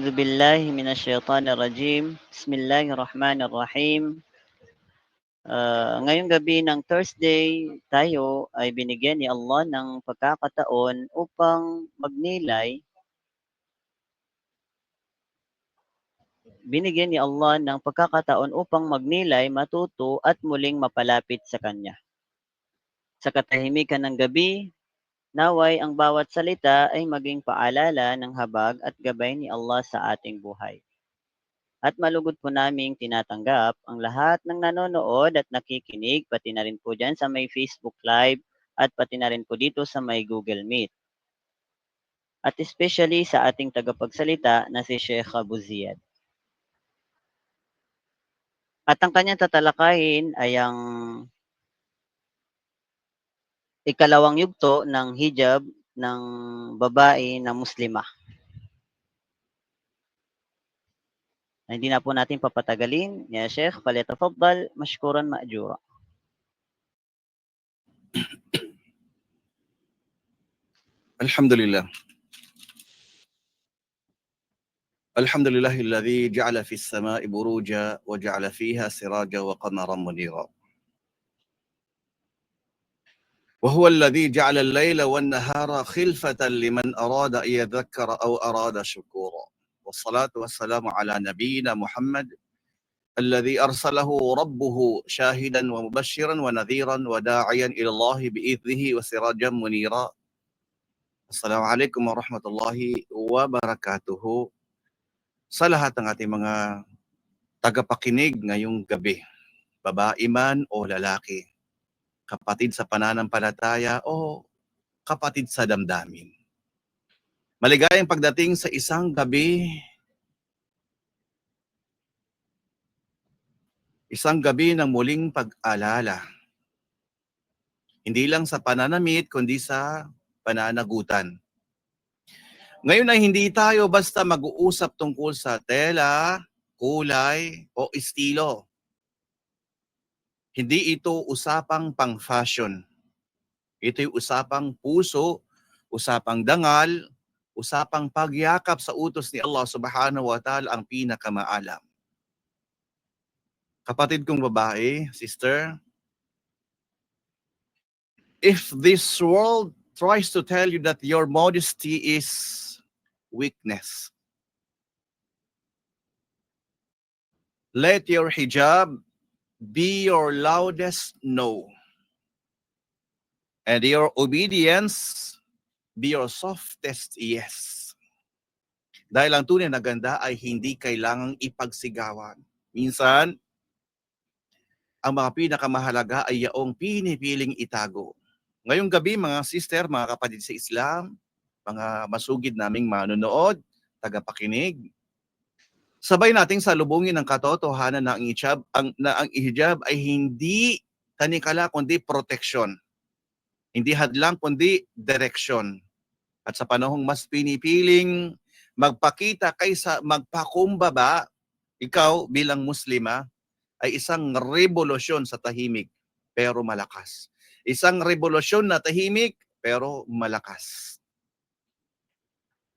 أعوذ بالله من الشيطان الرجيم. بسم الله الرحمن الرحيم. Ngayong gabi ng Thursday, tayo ay binigyan ni Allah ng pagkakataon upang magnilay. Binigyan ni Allah ng pagkakataon upang magnilay, matuto at muling mapalapit sa Kanya. Sa katahimikan ng gabi, naway ang bawat salita ay maging paalala ng habag at gabay ni Allah sa ating buhay. At malugod po naming tinatanggap ang lahat ng nanonood at nakikinig, pati na rin po dyan sa may Facebook Live at pati na rin po dito sa may Google Meet. At especially sa ating tagapagsalita na si Sheikh Abu Ziyad. At ang kanyang tatalakayin ay ang ikalawang yugto ng hijab ng babae na Muslima. Hindi na po natin papatagalin. Ya Sheikh, falyatafaddal mashkuran ma'jura. الحمد لله الحمد لله الذي جعل في السماء بروجا وجعل فيها سراجا وقمرا منيرا وهو الذي جعل الليل والنهار خلفة لمن أراد أن يذكر أو أراد شكورا والصلاة والسلام على نبينا محمد الذي أرسله ربه شاهدا ومبشرا ونذيرا وداعيا إلى الله بإذنه وسراجا منيرا. السلام عليكم ورحمة الله وبركاته. Sa lahat ng ating mga tagapakinig ngayong gabi, babae man o lalaki, kapatid sa pananampalataya o kapatid sa damdamin. Maligayang pagdating sa isang gabi ng muling pag-alala. Hindi lang sa pananamit, kundi sa pananagutan. Ngayon ay hindi tayo basta mag-uusap tungkol sa tela, kulay, o estilo. Hindi ito usapang pang-fashion. Ito'y usapang puso, usapang dangal, usapang pagyakap sa utos ni Allah subhanahu wa ta'ala ang pinakamaalam. Kapatid kong babae, sister, if this world tries to tell you that your modesty is weakness, let your hijab be your loudest no. And your obedience be your softest yes. Dahil ang tunay na ganda ay hindi kailangang ipagsigawan. Minsan, ang mga pinakamahalaga ay yaong pinipiling itago. Ngayong gabi, mga sister, mga kapatid sa Islam, mga masugid naming manonood, tagapakinig, sabay nating salubungin ang katotohanan na ang hijab ay hindi tanikala kundi proteksyon. Hindi hadlang kundi direksyon. At sa panahong mas pinipiling magpakita kaysa magpakumbaba, ikaw bilang Muslima ay isang revolusyon sa tahimik pero malakas. Isang revolusyon na tahimik pero malakas.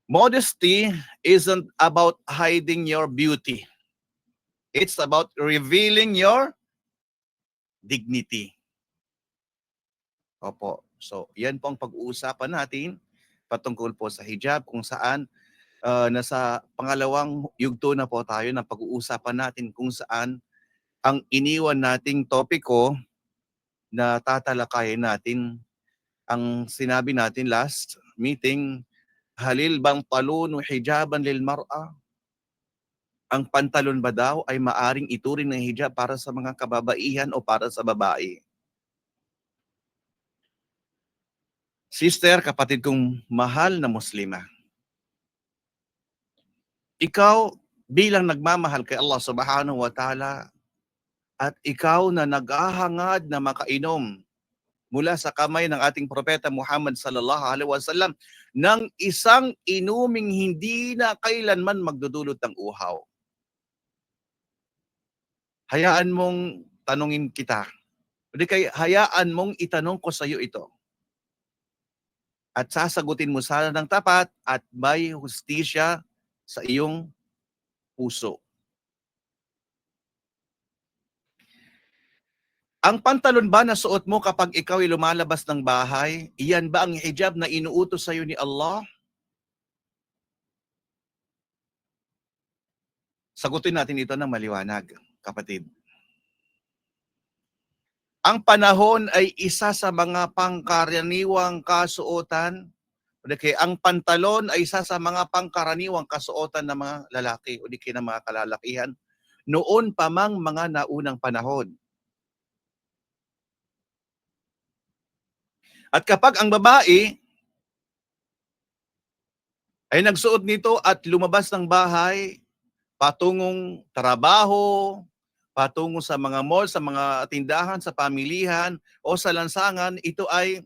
Modesty isn't about hiding your beauty. It's about revealing your dignity. Opo. So, yan po ang pag-uusapan natin patungkol po sa hijab, kung saan nasa pangalawang yugto na po tayo na pag-uusapan natin kung saan ang iniwan nating topiko na tatalakayin natin. Ang sinabi natin last meeting, halil bang talun hijaban lil mar'a? Ang pantalon ba daw ay maaring ituring ng hijab para sa mga kababaihan o para sa babae? Sister, kapatid kong mahal na Muslima, ikaw bilang nagmamahal kay Allah subhanahu wa ta'ala at ikaw na naghahangad na makainom mula sa kamay ng ating propeta Muhammad sallallahu alaihi wasallam ng isang inuming hindi na kailanman magdudulot ng uhaw. Hayaan mong tanungin kita. Hayaan mong itanong ko sa iyo ito. At sasagutin mo sana ng tapat at may hustisya sa iyong puso. Ang pantalon ba na suot mo kapag ikaw ay lumalabas ng bahay, iyan ba ang hijab na inuutos sa iyo ni Allah? Sagutin natin ito ng maliwanag, kapatid. Ang panahon ay isa sa mga pangkaraniwang kasuotan. Okay, ang pantalon ay isa sa mga pangkaraniwang kasuotan ng mga lalaki o di kaya ng mga kalalakihan noon pa mang mga naunang panahon. At kapag ang babae ay nagsuot nito at lumabas ng bahay, patungong trabaho, patungo sa mga mall, sa mga tindahan, sa pamilihan, o sa lansangan, ito ay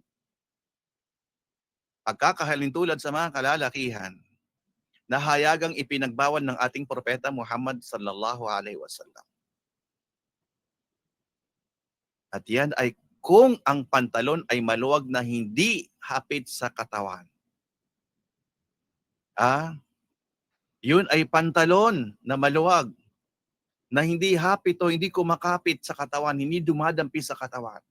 pagkakahalintulad sa mga kalalakihan na hayagang ipinagbawal ng ating propeta Muhammad sallallahu alaihi wasallam. At yan ay kung ang pantalon ay maluwag na hindi hapit sa katawan. Yun ay pantalon na maluwag na hindi hapit o hindi kumakapit sa katawan, hindi dumadampi sa katawan.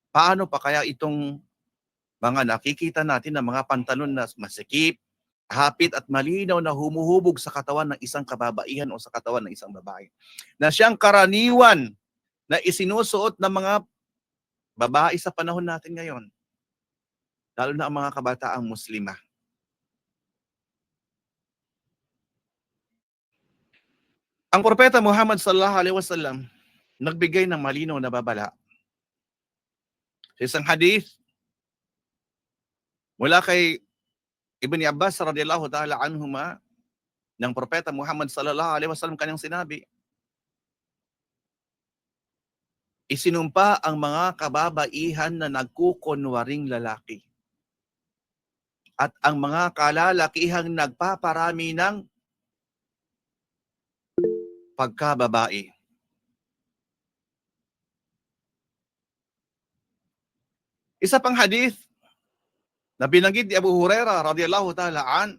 Paano pa kaya itong mga nakikita natin na mga pantalon na masikip, hapit at malinaw na humuhubog sa katawan ng isang kababaihan o sa katawan ng isang babae, na siyang karaniwan na isinusuot ng mga babae sa panahon natin ngayon, lalo na ang mga kabataang Muslima. Ang propeta Muhammad sallallahu alaihi wasallam nagbigay ng malinaw na babala. Sa isang hadith mula kay Ibn Abbas radhiyallahu ta'ala anhuma ng propeta Muhammad sallallahu alaihi wasallam kanyang sinabi, isinumpa ang mga kababaihan na nagkukunwaring lalaki at ang mga kalalakihang nagpaparami ng pagkababae. Isa pang hadith na binanggit ni Abu Hurairah radhiyallahu ta'ala an,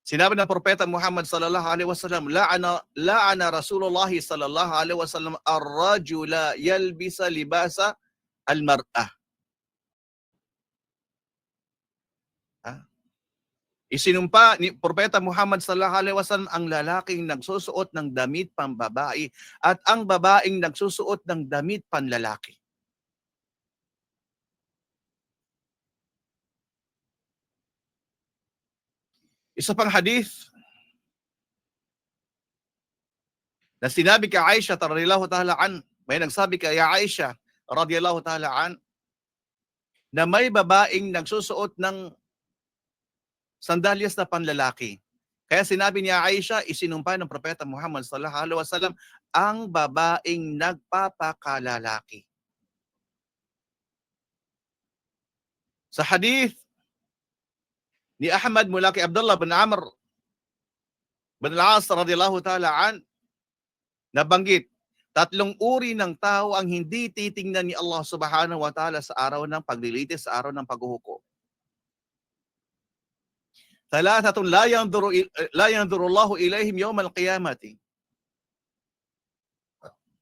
sinabi ng propeta Muhammad sallallahu alaihi wasallam, la'ana Rasulullah sallallahu alaihi wasallam ar-rajula yalbisa libasa al-mar'ah. Isinumpa ni propeta Muhammad sallallahu alaihi wasallam ang lalaking nagsusuot ng damit pambabae at ang babaeng nagsusuot ng damit panlalaki. Isa pang hadith na sinabi kay Aisha radhiyallahu ta'ala an, may nagsabi kay Aisha radhiyallahu ta'ala an, na may babaeng nagsusuot ng sandalyas na panlalaki. Kaya sinabi niya Aisha, isinumpa ng propeta Muhammad sallallahu alaihi wasallam ang babaeng nagpapakalalaki. Sa hadith ni Ahmad mula kay Abdullah bin Amr bin al-As radhiyallahu ta'ala an, nabanggit, tatlong uri ng tao ang hindi titingnan ni Allah subhanahu wa ta'ala sa araw ng paglilitis, sa araw ng paghuhukom. Thalathatun la yanzuru Allahu ilayhim yawm al-qiyamati.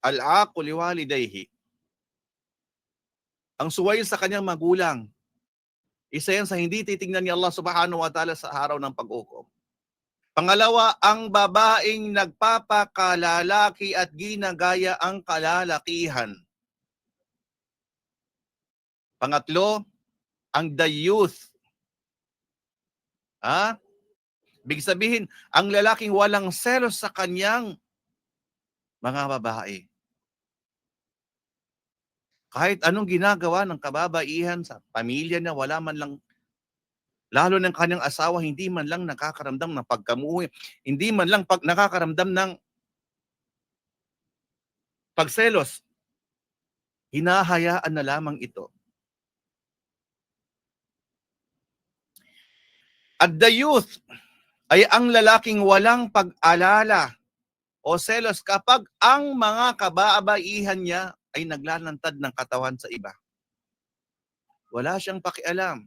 Al-aqu liwalidayhi. Ang suway sa kanyang magulang. Isa yan sa hindi titingnan ni Allah subhanahu wa ta'ala sa araw ng paghuhukom. Pangalawa, ang babaeng nagpapakalalaki at ginagaya ang kalalakihan. Pangatlo, ang dayuth. Big sabihin, ang lalaking walang selos sa kanyang mga babae. Kahit anong ginagawa ng kababaihan sa pamilya na wala man lang, lalo ng kanyang asawa, hindi man lang nakakaramdam ng pagkamuhi, hindi man lang nakakaramdam ng pagselos, hinahayaan na lamang ito. At the youth ay ang lalaking walang pag-alala o selos kapag ang mga kababaihan niya ay naglalantad ng katawan sa iba. Wala siyang pakialam.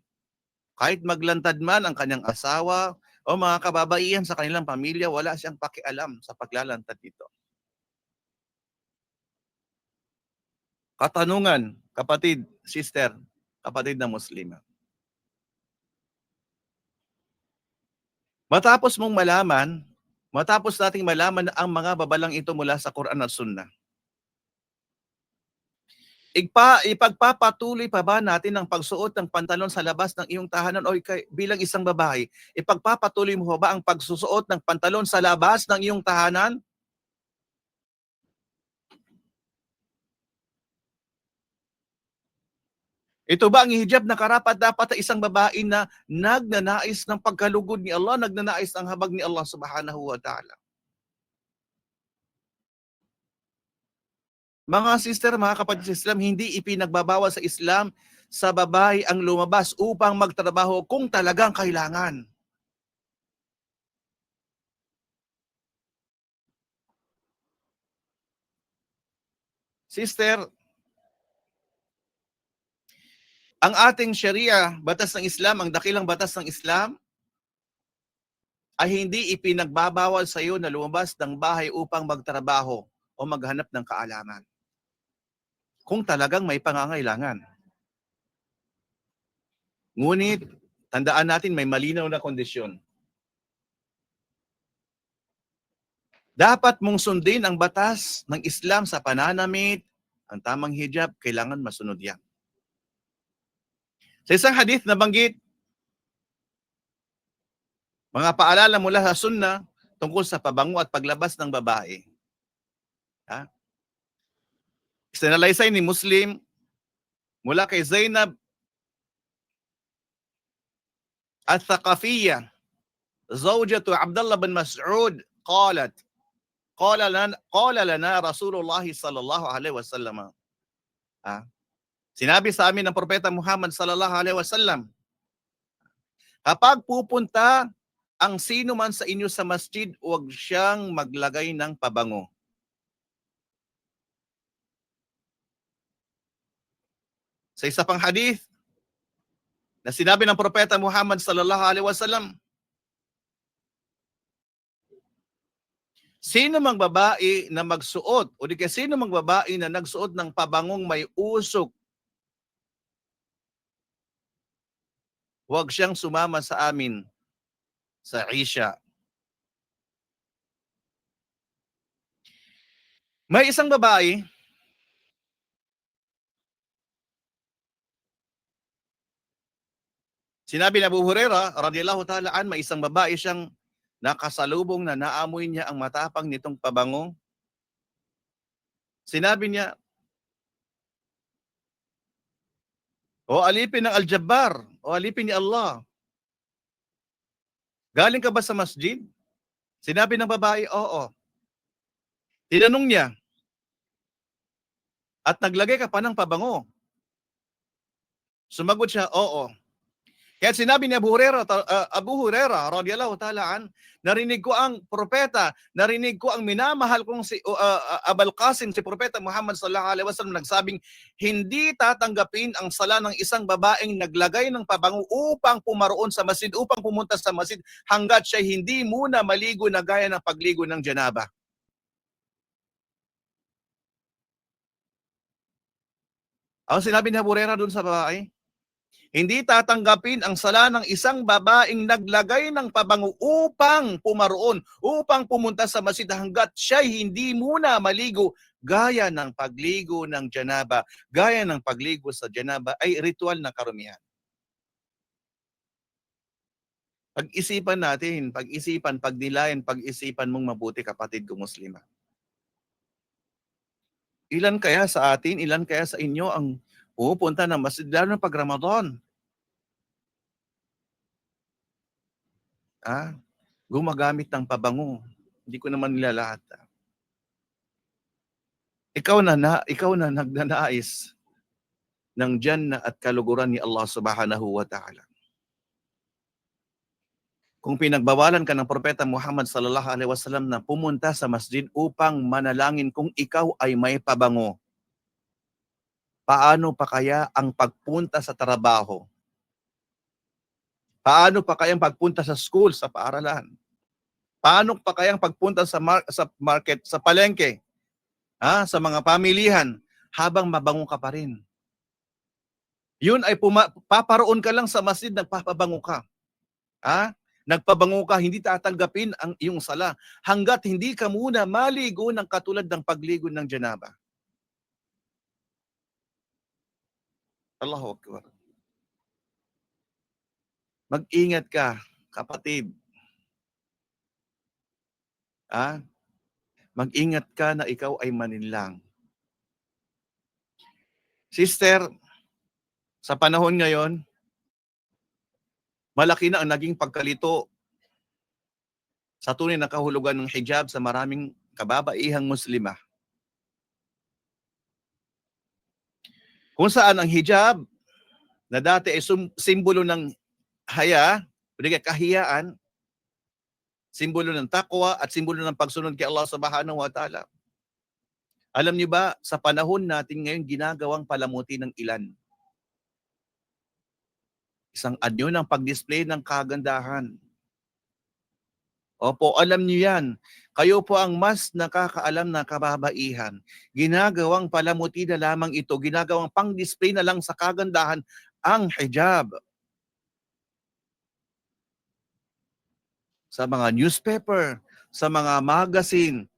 Kahit maglantad man ang kanyang asawa, o mga kababaihan sa kanilang pamilya, wala siyang pakialam sa paglalantad nito. Katanungan, kapatid, sister, kapatid na Muslima. Matapos nating malaman ang mga babalang ito mula sa Quran at Sunnah, ipagpapatuloy pa ba natin ang pagsuot ng pantalon sa labas ng iyong tahanan o bilang isang babae? Ipagpapatuloy mo ba ang pagsusuot ng pantalon sa labas ng iyong tahanan? Ito ba ang hijab na karapat-dapat sa isang babae na nagnanais ng pagkalugod ni Allah, nagnanais ng habag ni Allah subhanahu wa ta'ala? Mga sister, mga kapatid sa Islam, hindi ipinagbabawal sa Islam sa babae ang lumabas upang magtrabaho kung talagang kailangan. Sister, ang ating Sharia, batas ng Islam, ang dakilang batas ng Islam, ay hindi ipinagbabawal sa iyo na lumabas ng bahay upang magtrabaho o maghanap ng kaalaman. Kung talagang may pangangailangan. Ngunit, tandaan natin may malinaw na kondisyon. Dapat mong sundin ang batas ng Islam sa pananamit, ang tamang hijab, kailangan masunod yan. Sa isang hadith na banggit, mga paalala mula sa sunnah tungkol sa pabango at paglabas ng babae. Ha? Isinalaysay ni Muslim mula kay Zainab al-Thaqafiyya, zawjatu Abdullah bin Mas'ud, qalat, qala lana Rasulullah sallallahu alaihi wasallam. Sinabi sa amin ng Propeta Muhammad sallallahu alaihi wasallam, kapag pupunta ang sino man sa inyo sa masjid, huwag siyang maglagay ng pabango. Sa isa pang hadith na sinabi ng Propeta Muhammad sallallahu alaihi wasallam, sino mang babae na magsuot o di kaya sino mang babae na nagsuot ng pabangong may usok, huwag siyang sumama sa amin sa Isha. May isang babae, sinabi ni Abu Hurairah radhiyallahu ta'ala an, may isang babae siyang nakasalubong na naamoy niya ang matapang nitong pabango. Sinabi niya, o alipin ng Al-Jabbar, o alipin ni Allah, galing ka ba sa masjid? Sinabi ng babae, oo. Tinanong niya, at naglagay ka pa ng pabango? Sumagot siya, oo. Kaya sinabi ni Abu Hurairah radhiyallahu ta'ala an, narinig ko ang propeta, narinig ko ang minamahal kong si Abul Qasim, si Propeta Muhammad sallallahu alaihi wasallam, nagsabing, hindi tatanggapin ang sala ng isang babaeng naglagay ng pabango upang pumaroon sa masjid, upang pumunta sa masjid, hanggat siya hindi muna maligo na gaya ng pagligo ng janaba. Ang sinabi ni Abu Hurairah doon sa babae, hindi tatanggapin ang sala ng isang babaeng naglagay ng pabango upang pumaroon, upang pumunta sa masjid, hanggat siya'y hindi muna maligo gaya ng pagligo ng janaba. Gaya ng pagligo sa janaba ay ritual na karumihan. Pag-isipan natin, pagnilayan, pag-isipan mong mabuti, kapatid ko Muslima. Ilan kaya sa atin, ilan kaya sa inyo ang pupunta ng masjid, lalo na pag Ramadan? Gumagamit ng pabango. Hindi ko naman nilalahat. Ikaw na nagnanais ng Jannah at kaluguran ni Allah subhanahu wa ta'ala. Kung pinagbawalan ka ng Propeta Muhammad sallallahu alaihi wasallam na pumunta sa masjid upang manalangin kung ikaw ay may pabango, paano pa kaya ang pagpunta sa trabaho? Paano pa kayang pagpunta sa school, sa paaralan? Paano pa kayang pagpunta sa market, sa palengke, sa mga pamilihan, habang mabango ka pa rin? Yun ay paparoon ka lang sa masjid, nagpapabango ka. Nagpabango ka, hindi tatanggapin ang iyong sala hanggat hindi ka muna maligo ng katulad ng pagligo ng janaba. Allahu Akbar. Mag-ingat ka, kapatid. Mag-ingat ka na ikaw ay maninlang. Sister, sa panahon ngayon, malaki na ang naging pagkalito sa tunay na kahulugan ng hijab sa maraming kababaihang Muslimah. Kung saan ang hijab na dati ay simbolo ng haya, o kahiyaan, simbolo ng takwa at simbolo ng pagsunod kay Allah Subhanahu wa Ta'ala. Alam niyo ba, sa panahon natin ngayon, ginagawang palamuti ng ilan. Isang anyo ng pag-display ng kagandahan. Opo, alam niyo yan. Kayo po ang mas nakakaalam na kababaihan. Ginagawang palamuti na lamang ito, ginagawang pang-display na lang sa kagandahan ang hijab. Sa mga newspaper, sa mga magazine,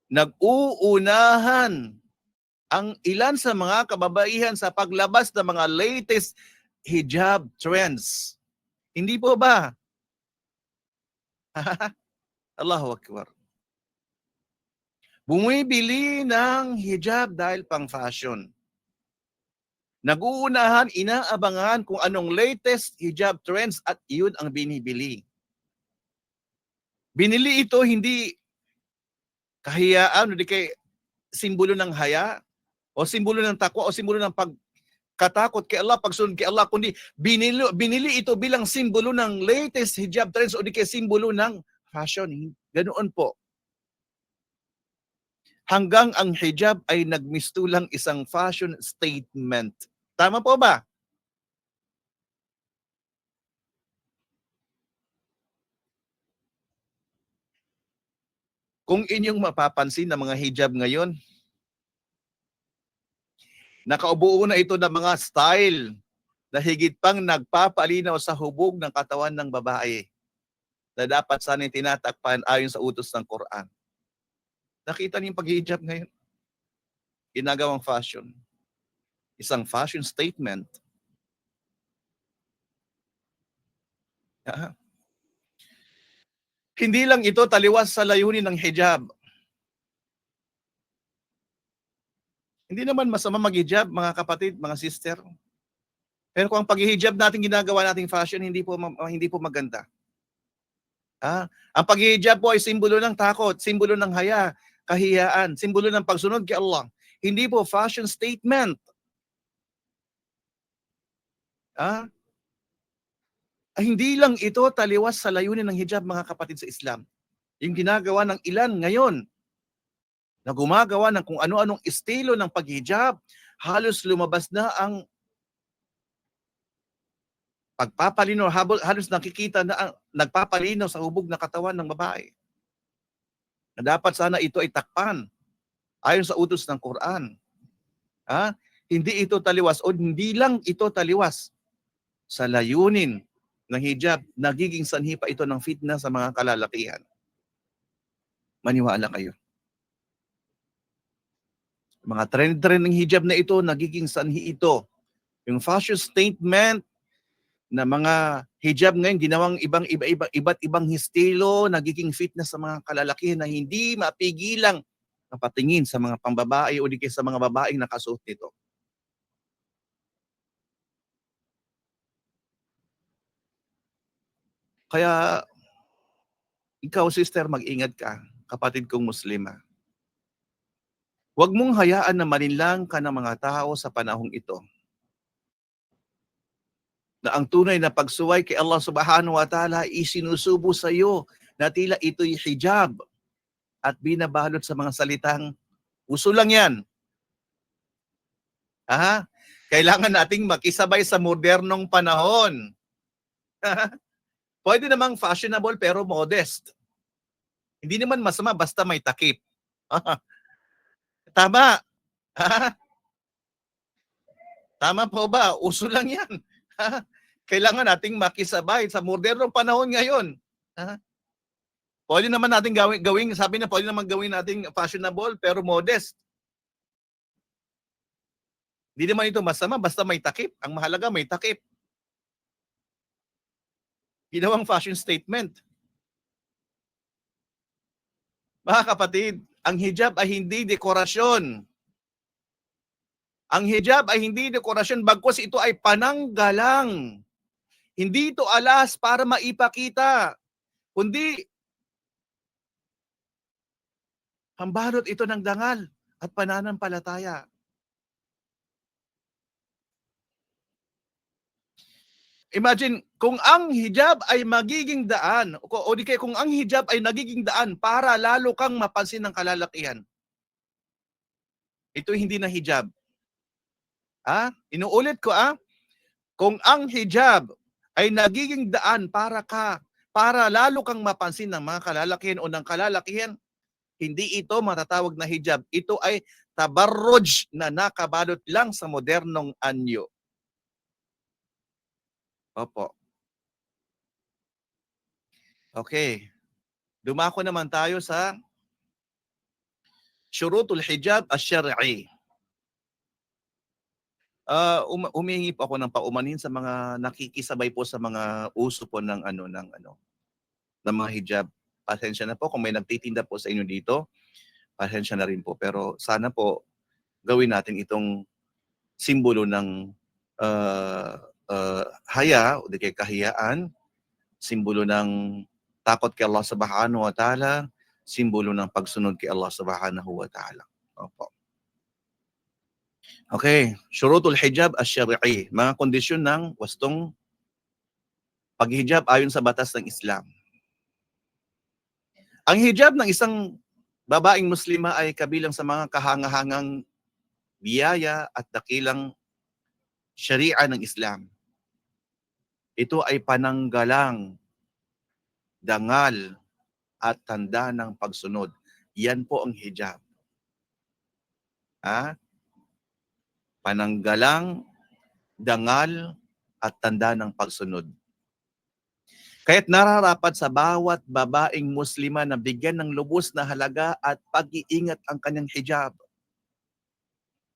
nag-uunahan ang ilan sa mga kababaihan sa paglabas ng mga latest hijab trends. Hindi po ba? Allahu Akbar. Bumibili ng hijab dahil pang fashion. Nag-uunahan, inaabangan kung anong latest hijab trends at iyon ang binibili. Binili ito hindi kahiyaan, hindi kay simbolo ng haya, o simbolo ng takwa, o simbolo ng pagkatakot kay Allah, pagsunod kay Allah, kundi binili ito bilang simbolo ng latest hijab trends o di kay simbolo ng fashion. Ganoon po. Hanggang ang hijab ay nagmistulang isang fashion statement. Tama po ba? Kung inyong mapapansin ng mga hijab ngayon, nakaubuo na ito ng mga style na higit pang nagpapalinaw sa hubog ng katawan ng babae na dapat sana'y tinatakpan ayon sa utos ng Quran. Nakita niyo yung pag-hijab ngayon? Ginagawang fashion. Isang fashion statement. Hindi lang ito taliwas sa layunin ng hijab. Hindi naman masama mag-hijab, mga kapatid, mga sister. Pero kung ang pag-hijab natin ginagawa nating fashion, hindi po maganda. Ang pag-hijab po ay simbolo ng takot, simbolo ng haya, kahiyaan, simbolo ng pagsunod kay Allah. Hindi po fashion statement. Hindi lang ito taliwas sa layunin ng hijab, mga kapatid sa Islam. Yung ginagawa ng ilan ngayon, na gumagawa ng kung ano-anong estilo ng pag-hijab, halos lumabas na ang pagpapalinaw, halos nakikita na ang nagpapalinaw sa hubog na katawan ng babae. Na dapat sana ito ay takpan ayon sa utos ng Quran. Hindi ito taliwas o hindi lang ito taliwas sa layunin ng hijab, nagiging sanhi pa ito ng fitna sa mga kalalakihan. Maniwala kayo. Mga trend ng hijab na ito, nagiging sanhi ito. Yung fashion statement na mga hijab ngayon, ginawang iba't ibang estilo, nagiging fitness sa mga kalalakihan na hindi mapigilang napatingin sa mga pambabae o di kaya sa mga babaeng nakasuot nito. Kaya, ikaw sister, mag-ingat ka, kapatid kong Muslima. Huwag mong hayaan na malinlang ka ng mga tao sa panahong ito. Na ang tunay na pagsuway kay Allah Subhanahu wa Ta'ala isinusubo sa iyo na tila ito'y hijab at binabalot sa mga salitang uso lang yan. Kailangan nating makisabay sa modernong panahon. Pwede namang fashionable pero modest. Hindi naman masama basta may takip. Tama. Tama po ba? Uso lang yan. Kailangan nating makisabay sa modernong panahon ngayon. Pwede naman natin gawing, sabi na pwede naman gawin nating fashionable pero modest. Hindi naman ito masama basta may takip. Ang mahalaga may takip. Ginawang fashion statement. Mga kapatid, ang hijab ay hindi dekorasyon. Ang hijab ay hindi dekorasyon bagkus ito ay pananggalang. Hindi ito alas para maipakita, kundi hambalot ito ng dangal at pananampalataya. Imagine, kung ang hijab ay magiging daan, o di kaya kung ang hijab ay nagiging daan para lalo kang mapansin ng kalalakihan, ito hindi na hijab. Inuulit ko kung ang hijab ay nagiging daan para lalo kang mapansin ng mga kalalakihan o ng kalalakihan, hindi ito matatawag na hijab. Ito ay tabarruj na nakabalot lang sa modernong anyo. Opo. Okay. Dumako naman tayo sa syurutul hijab ash-syar'i. Humihingi po ako ng paumanhin sa mga nakikisabay po sa mga uso po ng mga hijab. Pasensya na po kung may nagtitinda po sa inyo dito. Pasensya na rin po. Pero sana po gawin natin itong simbolo ng haya o di kay kahiyaan, simbolo ng takot kay Allah Subhanahu wa Ta'ala, simbolo ng pagsunod kay Allah Subhanahu wa Ta'ala. Opo. Okay, syurutul hijab ash-syar'i, mga kondisyon ng wastong paghijab ayon sa batas ng Islam. Ang hijab ng isang babaeng muslima ay kabilang sa mga kahangahangang biyaya at dakilang syari'a ng Islam. Ito ay pananggalang, dangal, at tanda ng pagsunod. Yan po ang hijab. Pananggalang, dangal, at tanda ng pagsunod. Kaya't nararapat sa bawat babaeng muslima na bigyan ng lubos na halaga at pag-iingat ang kanyang hijab.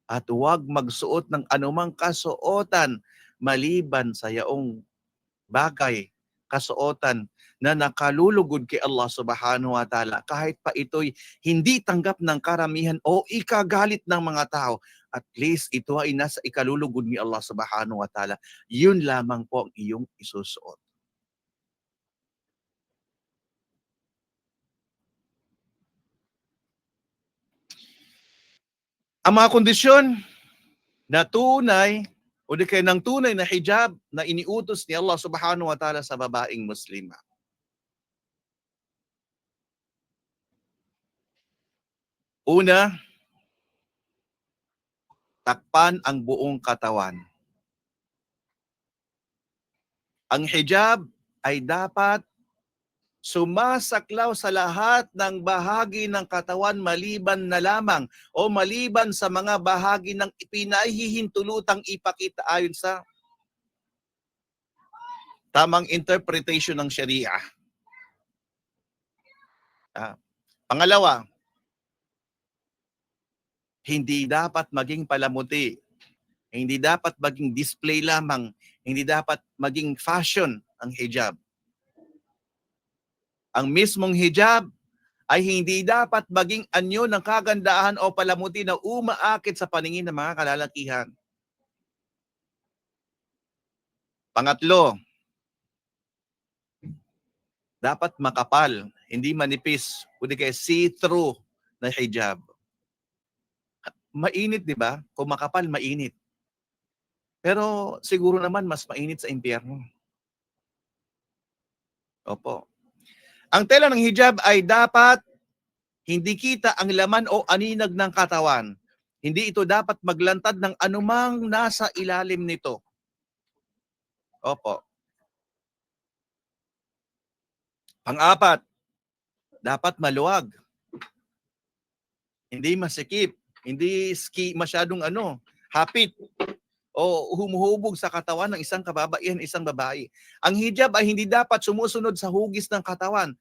At huwag magsuot ng anumang kasuotan maliban sa yaong bagay, kasuotan na nakalulugod kay Allah Subhanahu wa Ta'ala, kahit pa ito'y hindi tanggap ng karamihan o ikagalit ng mga tao. At least ito ay nasa ikalulugod ni Allah Subhanahu wa Ta'ala. Yun lamang po ang iyong isusuot. Ang mga kondisyon na tunay o di kaya ng tunay na hijab na iniutos ni Allah Subhanahu wa Ta'ala sa babaeng muslima. Una, takpan ang buong katawan. Ang hijab ay dapat sumasaklaw sa lahat ng bahagi ng katawan maliban na lamang o maliban sa mga bahagi ng pinahihintulutang ipakita ayon sa tamang interpretation ng Sharia. Pangalawa, hindi dapat maging palamuti, hindi dapat maging display lamang, hindi dapat maging fashion ang hijab. Ang mismong hijab ay hindi dapat maging anyo ng kagandahan o palamuti na umaakit sa paningin ng mga kalalakihan. Pangatlo, dapat makapal, hindi manipis, kundi kaya see-through na hijab. Mainit, di ba? Kung makapal, mainit. Pero siguro naman mas mainit sa impyerno. Opo. Ang tela ng hijab ay dapat hindi kita ang laman o aninag ng katawan. Hindi ito dapat maglantad ng anumang nasa ilalim nito. Opo. Pang-apat, dapat maluwag. Hindi masikip. Hindi masyadong hapit o humuhubog sa katawan ng isang kababaihan, isang babae. Ang hijab ay hindi dapat sumusunod sa hugis ng katawan.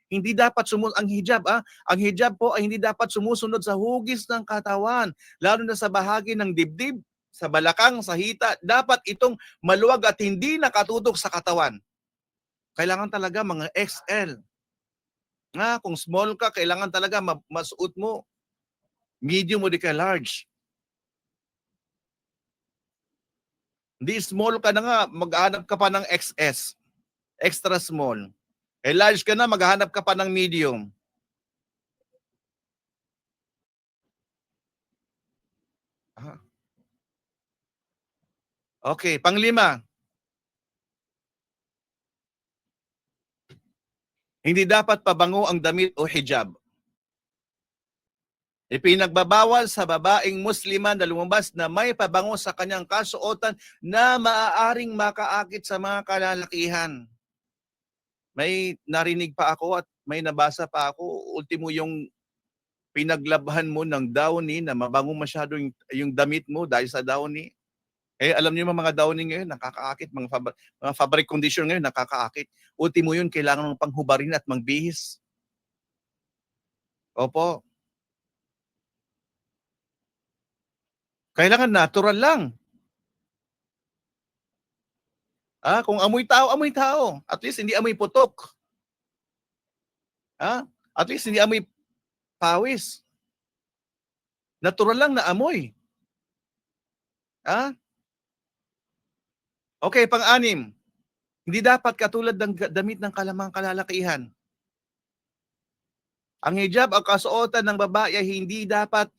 Hindi dapat ang hijab, ang hijab po ay hindi dapat sumusunod sa hugis ng katawan, lalo na sa bahagi ng dibdib, sa balakang, sa hita. Dapat itong maluwag at hindi nakatutok sa katawan. Kailangan talaga mga XL. Kung small ka, kailangan talaga masuot mo. Medium o di ka large. Hindi small ka na nga, maghanap ka pa ng XS. Extra small. Large ka na, maghanap ka pa ng medium. Okay, pang-5. Hindi dapat pabango ang damit o hijab. Ipinagbabawal sa babaeng Muslima na lumabas na may pabango sa kanyang kasuotan na maaaring makaakit sa mga kalalakihan. May narinig pa ako at may nabasa pa ako, ultimo yung pinaglabahan mo ng downy na mabango masyado yung damit mo dahil sa downy. Alam niyo mga downy ngayon, nakakaakit, mga fabric conditioner ngayon, nakakaakit. Ultimo yun, kailangan mong panghubarin at mangbihis. Opo. Kailangan natural lang. Kung amoy tao, amoy tao. At least hindi amoy putok. At least hindi amoy pawis. Natural lang na amoy. Okay, pang-6. Hindi dapat katulad ng damit ng kalalakihan. Ang hijab, ang kasuotan ng babae ay hindi dapat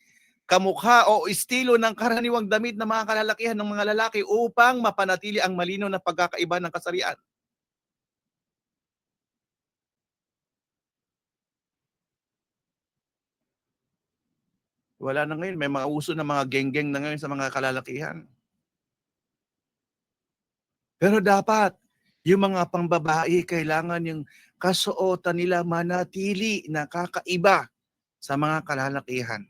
kamukha o estilo ng karaniwang damit ng mga kalalakihan ng mga lalaki upang mapanatili ang malinaw na pagkakaiba ng kasarian. Wala na ngayon, may mga uso na mga geng-geng na ngayon sa mga kalalakihan. Pero dapat, yung mga pangbabae, kailangan yung kasuotan nila manatili na kakaiba sa mga kalalakihan.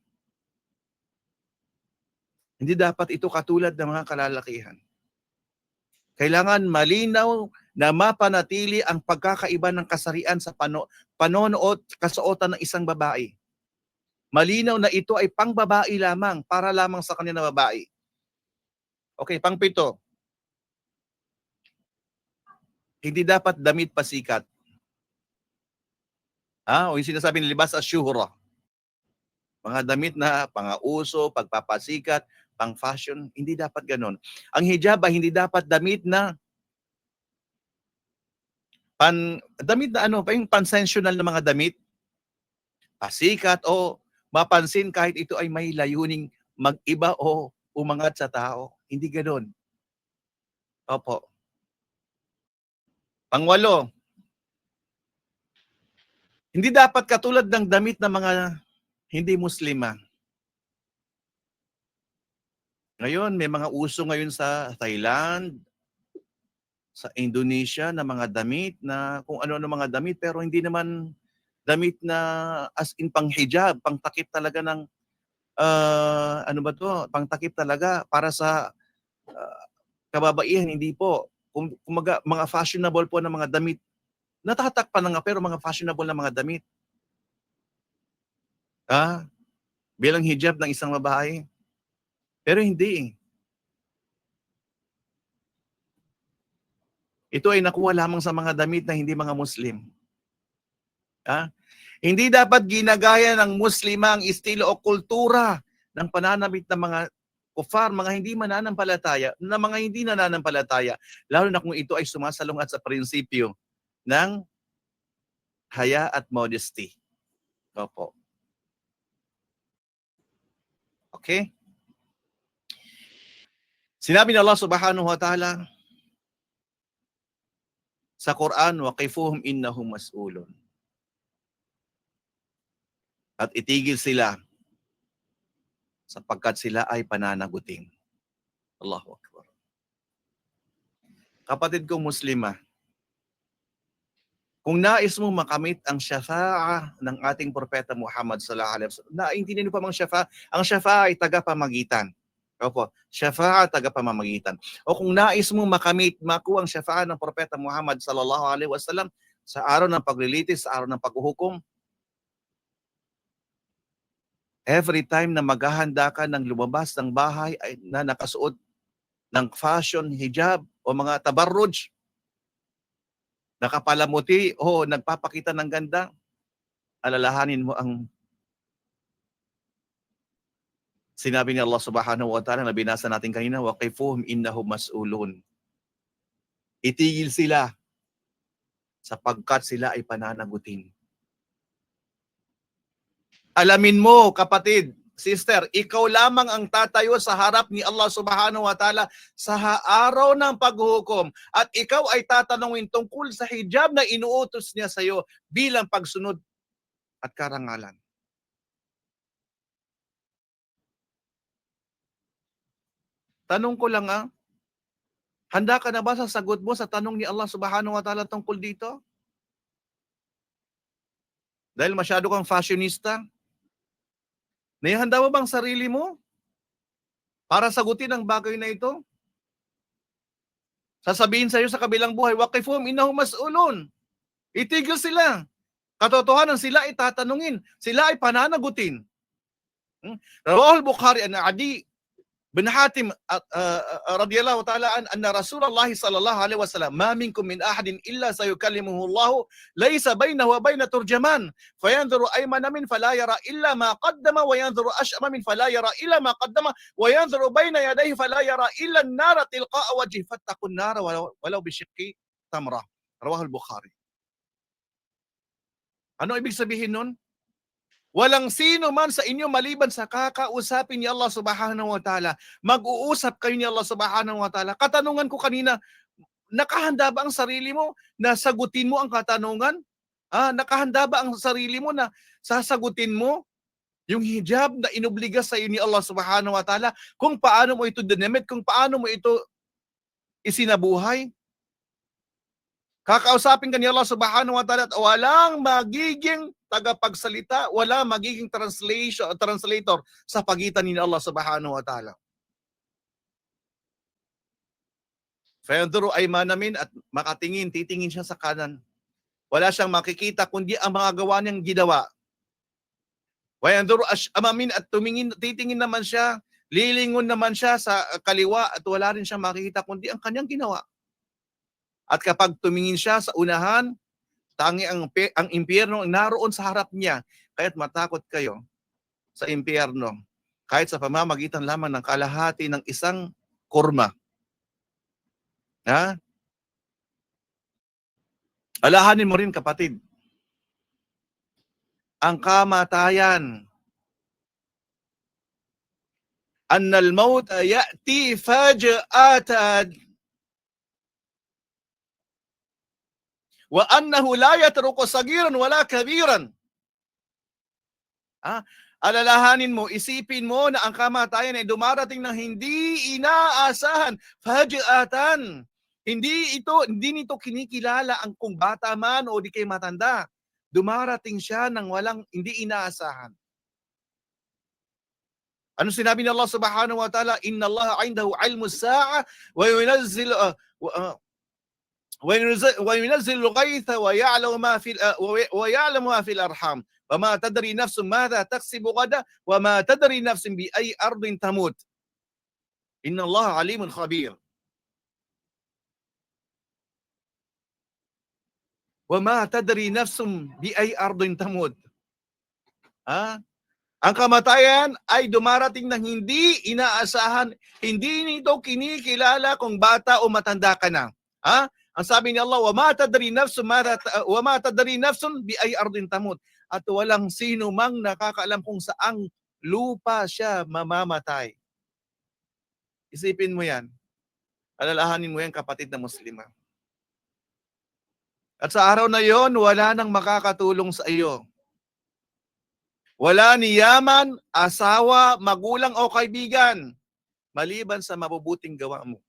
Hindi dapat ito katulad ng mga kalalakihan. Kailangan malinaw na mapanatili ang pagkakaiba ng kasarian sa panonood, kasuotan ng isang babae. Malinaw na ito ay pangbabae lamang, para lamang sa kanya na babae. Okay, pang-7. Hindi dapat damit pasikat. O yung sinasabi ng libas as syuhra. Mga damit na pang-uso, pagpapasikat, pang-fashion, hindi dapat ganon. Ang hijab ay hindi dapat damit na yung pansensyonal na mga damit, pasikat o mapansin kahit ito ay may layuning mag-iba o umangat sa tao. Hindi ganon. Opo. Pang-8. Hindi dapat katulad ng damit ng mga hindi Muslima. Ngayon, may mga uso ngayon sa Thailand, sa Indonesia na mga damit na kung ano-ano mga damit, pero hindi naman damit na as in pang-hijab, pang-takip talaga ng pang-takip talaga para sa kababaihan, hindi po. Kumaga, mga fashionable po na mga damit, natatakpan na nga pero mga fashionable na mga damit. Bilang hijab ng isang babae. Pero hindi. Ito ay nakuha lamang sa mga damit na hindi mga Muslim. Hindi dapat ginagaya ng Muslima ang estilo o kultura ng pananamit ng mga kufar, mga hindi nananampalataya, lalo na kung ito ay sumasalungat sa prinsipyo ng haya at modesty. Opo. Okay? Sinabi ng Allah subhanahu wa ta'ala sa Quran, waqifuhum innahum mas'ulun. At itigil sila sapagkat sila ay pananagutin. Allahu Akbar. Kapatid kong Muslima, kung nais mo makamit ang syafa'a ng ating propeta Muhammad sallallahu alaihi wasallam, naintindihan niyo pa mang syafa'a? Ang syafa'a ay tagapamagitan. Opo, syafa'a tagapamamagitan. O kung nais mo makamit, makuha ang syafa'a ng propeta Muhammad sallallahu alaihi wasallam sa araw ng paglilitis, sa araw ng paghuhukom, every time na maghahanda ka ng lumabas ng bahay ay na nakasuot ng fashion, hijab o mga tabarruj, nakapalamuti o nagpapakita ng ganda, alalahanin mo ang sinabi ni Allah subhanahu wa ta'ala na binasa natin kanina, waqifuhum innahum mas'ulun. Itigil sila sapagkat sila ay pananagutin. Alamin mo, kapatid, sister, ikaw lamang ang tatayo sa harap ni Allah subhanahu wa ta'ala sa araw ng paghuhukom at ikaw ay tatanungin tungkol sa hijab na inuutos niya sa iyo bilang pagsunod at karangalan. Tanong ko lang handa ka na ba sa sagot mo sa tanong ni Allah subhanahu wa ta'ala tungkol dito? Dahil masyado kang fashionista? Naihanda mo bang sarili mo para sagutin ang bagay na ito? Sasabihin sa iyo sa kabilang buhay, waqifuhum innahum mas'ulun. Itigil sila. Katotohanan sila ay tatanungin. Sila ay pananagutin. Rawahul Bukhari an Adi bin Hatim radhiyallahu ta'ala anna Rasulullah sallallahu alaihi wasallam ma minkum min ahadin illa sayukallimuhu Allah laysa bainahu wa baina turjaman fayanzuru aymana min fala yara illa ma qaddama wa yanzuru ash'ama min fala yara illa ma qaddama wa yanzuru baina yadayhi fala yara illa an-nara tilqa'a wajhi fattaqun nara walau bishiqqi tamra. Rawahul Bukhari. Ano ibig sabihin nun? Walang sino man sa inyo maliban sa kakausapin ni Allah subhanahu wa ta'ala. Mag-uusap kayo ni Allah subhanahu wa ta'ala. Katanungan ko kanina, nakahanda ba ang sarili mo na sagutin mo ang katanungan? Nakahanda ba ang sarili mo na sasagutin mo yung hijab na inobliga sa iyo ni Allah subhanahu wa ta'ala? Kung paano mo ito dinamit, kung paano mo ito isinabuhay? Kakausapin ka ni Allah subhanahu wa ta'ala at walang magiging tagapagsalita, wala magiging translator sa pagitan ni Allah subhanahu wa ta'ala. Fayanduru aymana min at makatingin, titingin siya sa kanan. Wala siyang makikita kundi ang mga gawa niyang ginawa. Wayanduru ash'ama min at titingin naman siya, lilingon naman siya sa kaliwa at wala rin siyang makikita kundi ang kanyang ginawa. At kapag tumingin siya sa unahan, tangi ang impyerno naroon sa harap niya. Kaya't matakot kayo sa impyerno. Kahit sa pamamagitan lamang ng kalahati ng isang kurma. Alahanin mo rin, kapatid. Ang kamatayan. Annal maut ya'ti faja'atan. Wa annahu la yatruku sagiran wala kabiran. Alalahanin mo, isipin mo na ang kamatayan ay dumarating ng hindi inaasahan. Faja'atan. Hindi nito kinikilala ang kung bata man o di kay matanda. Dumarating siya ng walang hindi inaasahan. Ano sinabi ni Allah subhanahu wa ta'ala? Inna Allah 'indahu 'ilmu as-sa'a wa yunazzil وينزل الغيث ويعلم ما في الأرحام وما تدري نفس ماذا تكسب غدا وما تدري نفس بأي أرض تموت إن الله عليم خبير وما تدري نفس بأي أرض تموت. Ang kamatayan ay dumarating ng hindi inaasahan, hindi nito kinikilala kung bata o matanda ka na. Ang sabi ni Allah, wa ma tadri nafsun bi ay ardin tamut. At walang sino mang nakakaalam kung saang lupa siya mamamatay. Isipin mo yan. Alalahanin mo yan, kapatid na Muslima. At sa araw na yon, wala nang makakatulong sa iyo. Wala ni yaman, asawa, magulang o kaibigan, maliban sa mabubuting gawa mo,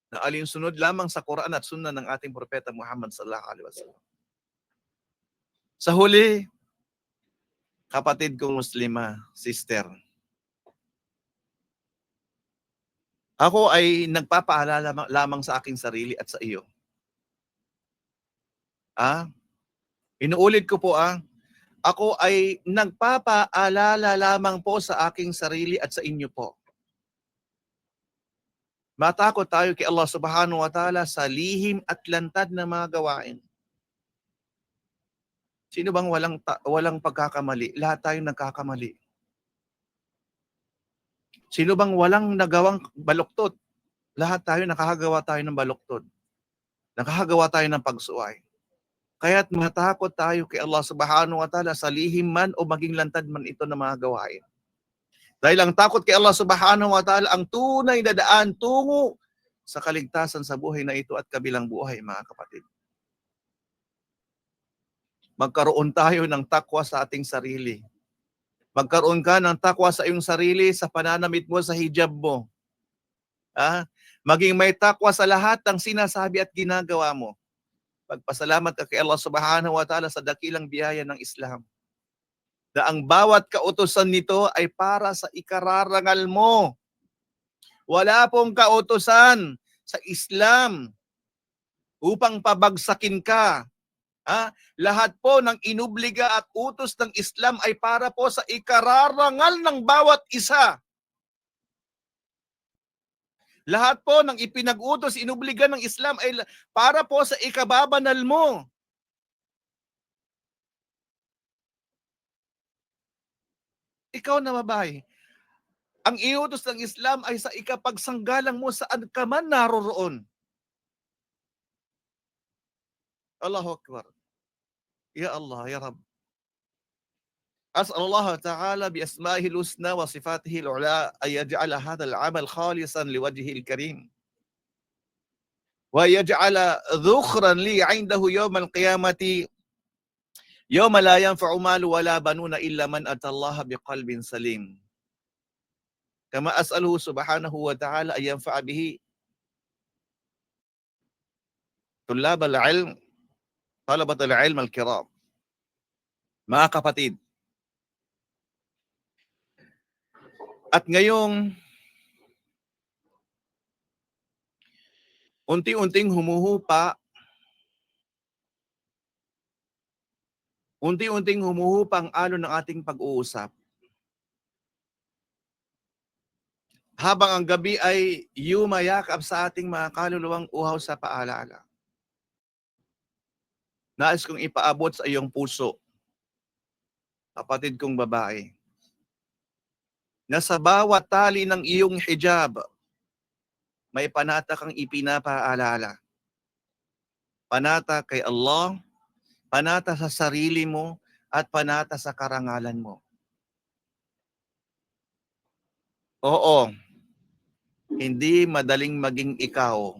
na alinsunod lamang sa Quran at Sunnah ng ating Propeta Muhammad sallallahu alaihi wasallam. Sa huli, kapatid kong Muslima, sister, ako ay nagpapaalala lamang sa aking sarili at sa iyo. Inuulit ko po, ako ay nagpapaalala lamang po sa aking sarili at sa inyo po. Matakot tayo kay Allah subhanahu wa ta'ala sa lihim at lantad na mga gawain. Sino bang walang pagkakamali? Lahat tayo nagkakamali. Sino bang walang nagawang baluktot? Lahat tayo nakakagawa tayo ng baluktot. Nakakagawa tayo ng pagsuway. Kaya't matakot tayo kay Allah subhanahu wa ta'ala sa lihim man o maging lantad man ito na mga gawain. Dahil ang takot kay Allah subhanahu wa ta'ala ang tunay na daan tungo sa kaligtasan sa buhay na ito at kabilang buhay, mga kapatid. Magkaroon tayo ng takwa sa ating sarili. Magkaroon ka ng takwa sa iyong sarili sa pananamit mo, sa hijab mo. Maging may takwa sa lahat ng sinasabi at ginagawa mo. Pagpasalamat ka kay Allah subhanahu wa ta'ala sa dakilang biyaya ng Islam. Na ang bawat kautusan nito ay para sa ikararangal mo. Wala pong kautusan sa Islam upang pabagsakin ka. Lahat po ng inubliga at utos ng Islam ay para po sa ikararangal ng bawat isa. Lahat po ng ipinag-utos, inubliga ng Islam ay para po sa ikababanal mo. Ikaw na babae, ang iutos ng Islam ay sa ikapagsanggalang mo saan ka man naroroon. Allahu Akbar. Ya Allah, Ya Rabb. أسأل الله تعالى بأسمائه الحسنى وصفاته العلى أن يجعل هذا العمل خالصا لوجهه الكريم ويجعل ذخرا لي عنده يوم القيامة يوم لا ينفع مال ولا بنون إلا من أتى الله بقلب سليم كما أسأله سبحانه وتعالى أن ينفع به طلاب العلم طلبة العلم الكرام. Mga kapatid, at ngayong unti-unting humuhupa ang alon ng ating pag-uusap. Habang ang gabi ay yumayakap sa ating mga kaluluwang uhaw sa paalala. Nais kong ipaabot sa iyong puso, kapatid kong babae, na sa bawat tali ng iyong hijab, may panata kang ipinapaalala. Panata kay Allah, panata sa sarili mo, at panata sa karangalan mo. Oo, hindi madaling maging ikaw.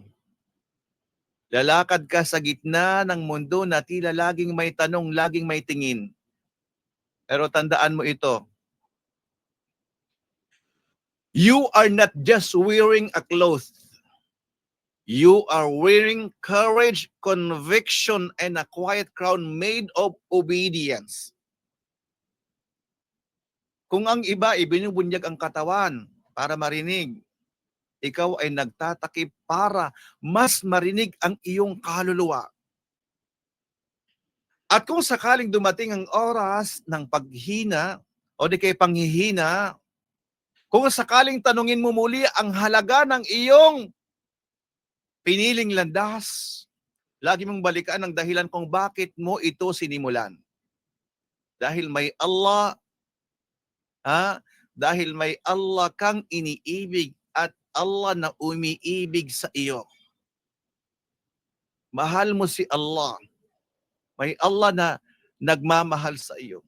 Lalakad ka sa gitna ng mundo na tila laging may tanong, laging may tingin. Pero tandaan mo ito. You are not just wearing a cloth. You are wearing courage, conviction, and a quiet crown made of obedience. Kung ang iba ibinubunyag ang katawan para marinig, ikaw ay nagtatakip para mas marinig ang iyong kaluluwa. At kung sakaling dumating ang oras ng paghina o di kay panghihina, kung sakaling tanungin mo muli ang halaga ng iyong piniling landas, lagi mong balikan ang dahilan kung bakit mo ito sinimulan. Dahil may Allah, dahil may Allah kang iniibig at Allah na umiibig sa iyo. Mahal mo si Allah. May Allah na nagmamahal sa iyo.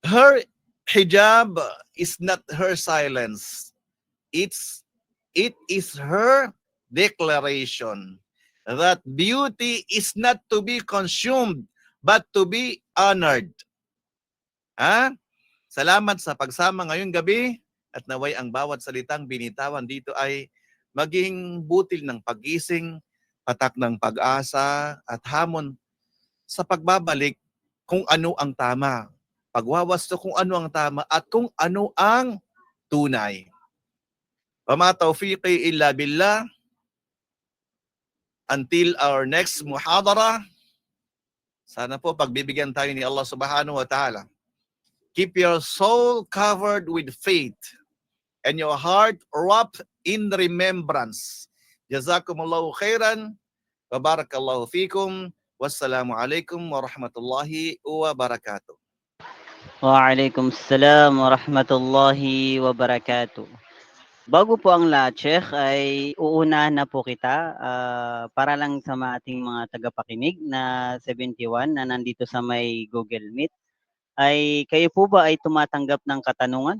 Her hijab is not her silence. It is her declaration that beauty is not to be consumed, but to be honored. Salamat sa pagsama ngayong gabi at naway ang bawat salitang binitawan dito ay maging butil ng paggising, patak ng pag-asa at hamon sa pagbabalik kung ano ang tama. Pagwawasto kung ano ang tama at kung ano ang tunay. Wama tawfiqi illa billah. Until our next muhadara, sana po pagbibigyan tayo ni Allah subhanahu wa ta'ala. Keep your soul covered with faith and your heart wrapped in remembrance. Jazakumullahu khairan. Wa barakallahu fikum. Wassalamu alaikum warahmatullahi wabarakatuh. Waalaikumsalam warahmatullahi wabarakatuh. Bago po ang lahat, Sheikh, ay uunahan na po kita para lang sa ating mga tagapakinig na 71 na nandito sa may Google Meet. Ay kayo po ba ay tumatanggap ng katanungan?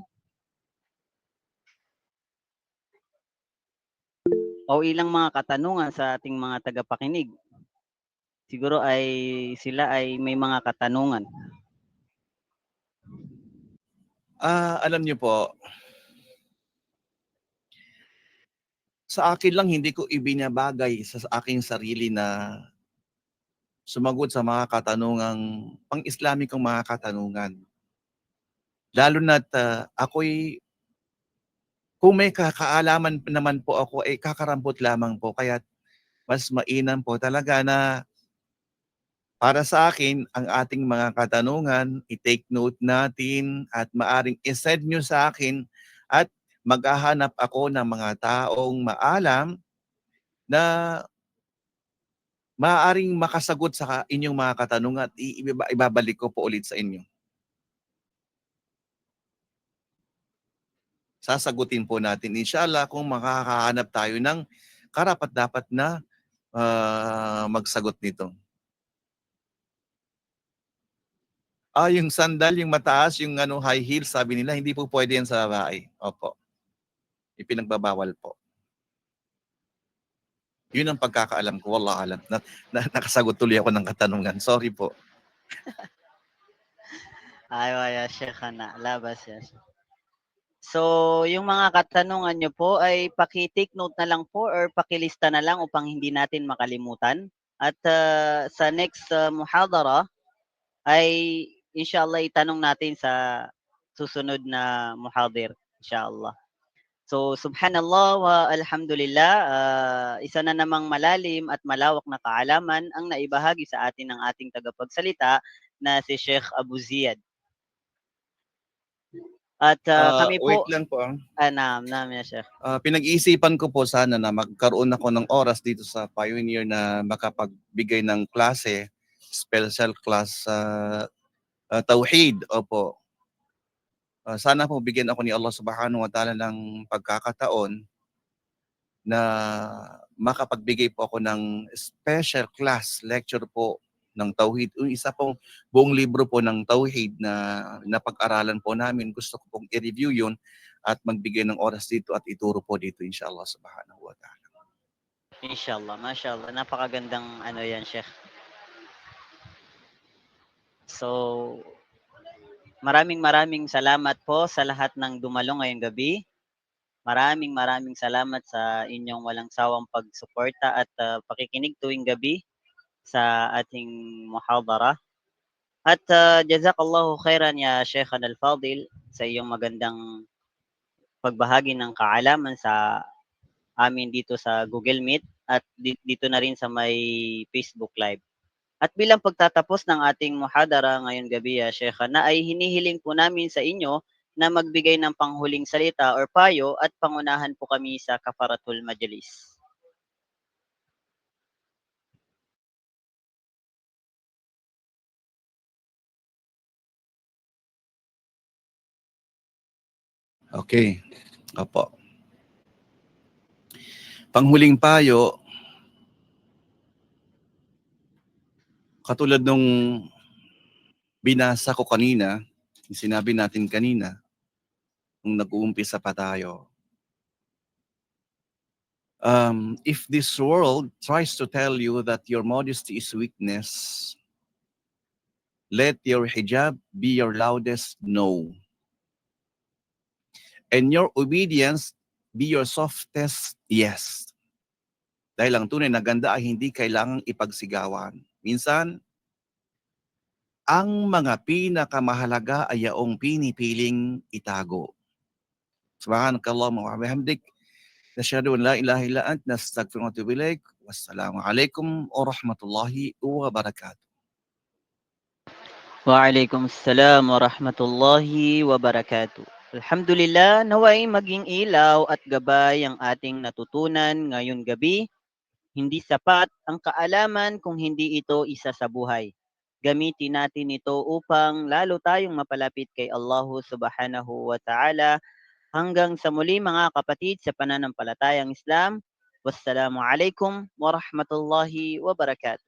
O ilang mga katanungan sa ating mga tagapakinig? Siguro ay sila ay may mga katanungan. Alam niyo po, sa akin lang hindi ko ibinabagay sa aking sarili na sumagot sa mga katanungang pang-Islamikong mga katanungan. Lalo na't ako'y kung may kakaalaman naman po ako, kakarampot lamang po. Kaya mas mainam po talaga na para sa akin, ang ating mga katanungan, i-take note natin at maaring i-send nyo sa akin at maghahanap ako ng mga taong maalam na maaaring makasagot sa inyong mga katanungan at ibabalik ko po ulit sa inyo. Sasagutin po natin, inshallah, kung makakahanap tayo ng karapat-dapat na magsagot nito. Yung sandal, yung mataas, yung high heels, sabi nila, hindi po pwede yan sa babae. Opo. Ipinagbabawal po. Yun ang pagkakaalam ko. Wallah alam. Nakasagot tuloy ako ng katanungan. Sorry po. Ay, Sheikh na, labas yan. So, yung mga katanungan nyo po ay paki-take note na lang po or pakilista na lang upang hindi natin makalimutan. At sa next muhadara ay inshallah itanong natin sa susunod na muhadir, inshallah. So, subhanallah wa alhamdulillah, isa na namang malalim at malawak na kaalaman ang naibahagi sa atin ng ating tagapagsalita na si Sheikh Abu Ziyad. At kami po, wait lang po. naam, ya Sheikh. Pinag-iisipan ko po sana na magkaroon ako ng oras dito sa Pioneer na makapagbigay ng klase, special class sa Tauhid. Opo. Sana po bigyan ako ni Allah subhanahu wa ta'ala ng pagkakataon na makapagbigay po ako ng special class lecture po ng Tauhid. Yung isa pong buong libro po ng Tauhid na napag-aralan po namin. Gusto ko pong i-review yun at magbigay ng oras dito at ituro po dito inshallah subhanahu wa ta'ala. Inshallah, mashallah. Napakagandang yan, Sheikh. So, maraming salamat po sa lahat ng dumalo ngayong gabi. Maraming salamat sa inyong walang sawang pagsuporta at pakikinig tuwing gabi sa ating muhadara. At jazakallahu khairan ya Sheikh Al-Fadil sa iyong magandang pagbahagi ng kaalaman sa amin dito sa Google Meet at dito na rin sa may Facebook Live. At bilang pagtatapos ng ating muhadara ngayong gabi, Sheikh, na ay hinihiling po namin sa inyo na magbigay ng panghuling salita or payo at pangunahan po kami sa Kafaratul Majlis. Okay. Opo. Panghuling payo, katulad nung binasa ko kanina, sinabi natin kanina, nung nag-uumpisa pa tayo, if this world tries to tell you that your modesty is weakness, Let your hijab be your loudest no. And your obedience be your softest yes. Dahil ang tunay na ganda ay hindi kailangang ipagsigawan. Minsan, ang mga pinakamahalaga ay yaong pinipiling itago. Subhanakallahumma wa bihamdik. Nasyhadu an la ilaha illa ant, nastaghfiruka wa atubu ilaik. Wassalamu alaikum warahmatullahi wabarakatuh. Waalaikumsalam warahmatullahi wabarakatuh. Alhamdulillah, naway maging ilaw at gabay ang ating natutunan ngayong gabi. Hindi sapat ang kaalaman kung hindi ito isa sa buhay. Gamitin natin ito upang lalo tayong mapalapit kay Allah subhanahu wa ta'ala. Hanggang sa muli mga kapatid sa pananampalatayang Islam. Wassalamu alaikum warahmatullahi wabarakatuh.